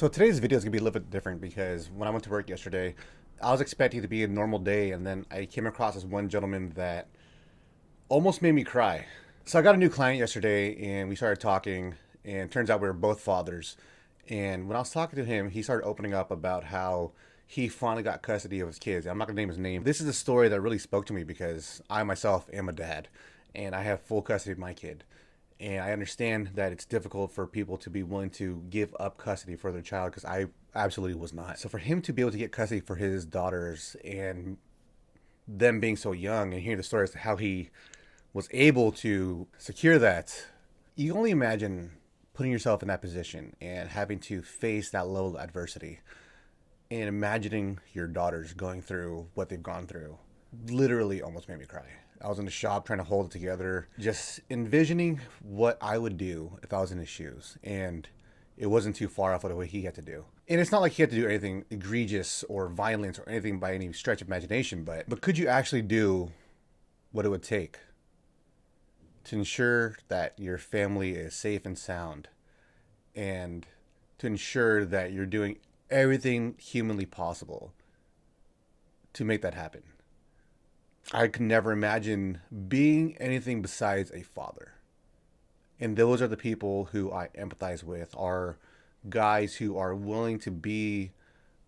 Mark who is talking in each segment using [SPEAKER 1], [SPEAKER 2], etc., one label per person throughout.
[SPEAKER 1] So today's video is gonna be a little bit different because when I went to work yesterday, I was expecting it to be a normal day, and then I came across this one gentleman that almost made me cry. So I got a new client yesterday, and we started talking, and it turns out we were both fathers. And when I was talking to him, he started opening up about how he finally got custody of his kids. I'm not gonna name his name. This is a story that really spoke to me because I myself am a dad, and I have full custody of my kid. And I understand that it's difficult for people to be willing to give up custody for their child because I absolutely was not. So for him to be able to get custody for his daughters and them being so young and hearing the story as to how he was able to secure that, you can only imagine putting yourself in that position and having to face that level of adversity and imagining your daughters going through what they've gone through literally almost made me cry. I was in the shop trying to hold it together, just envisioning what I would do if I was in his shoes. And it wasn't too far off of what he had to do. And it's not like he had to do anything egregious or violent or anything by any stretch of imagination, but could you actually do what it would take to ensure that your family is safe and sound, and to ensure that you're doing everything humanly possible to make that happen? I could never imagine being anything besides a father. And those are the people who I empathize with, are guys who are willing to be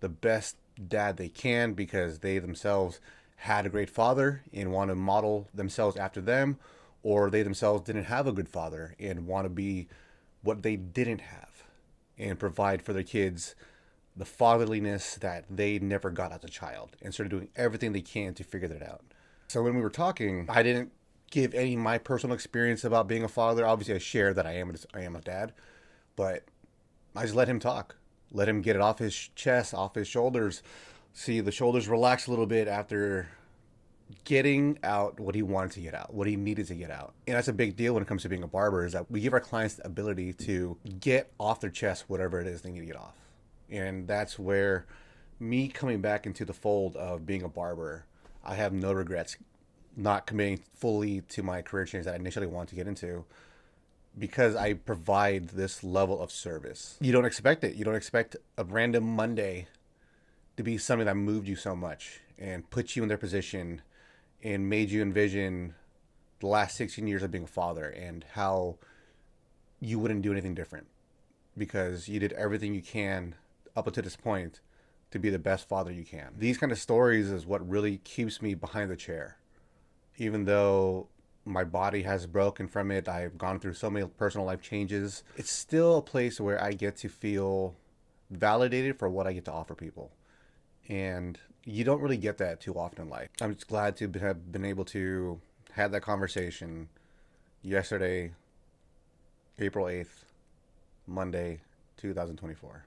[SPEAKER 1] the best dad they can because they themselves had a great father and want to model themselves after them, or they themselves didn't have a good father and want to be what they didn't have and provide for their kids the fatherliness that they never got as a child, and started doing everything they can to figure that out. So when we were talking, I didn't give any of my personal experience about being a father. Obviously, I shared that I am a dad, but I just let him talk, let him get it off his chest, off his shoulders. See the shoulders relax a little bit after getting out what he wanted to get out, what he needed to get out. And that's a big deal when it comes to being a barber, is that we give our clients the ability to get off their chest whatever it is they need to get off. And that's where me coming back into the fold of being a barber, I have no regrets not committing fully to my career change that I initially wanted to get into, because I provide this level of service. You don't expect it. You don't expect a random Monday to be something that moved you so much and put you in their position and made you envision the last 16 years of being a father and how you wouldn't do anything different because you did everything you can up until this point to be the best father you can. These kind of stories is what really keeps me behind the chair. Even though my body has broken from it, I've gone through so many personal life changes, it's still a place where I get to feel validated for what I get to offer people. And you don't really get that too often in life. I'm just glad to have been able to have that conversation yesterday, April 8th, Monday, 2024.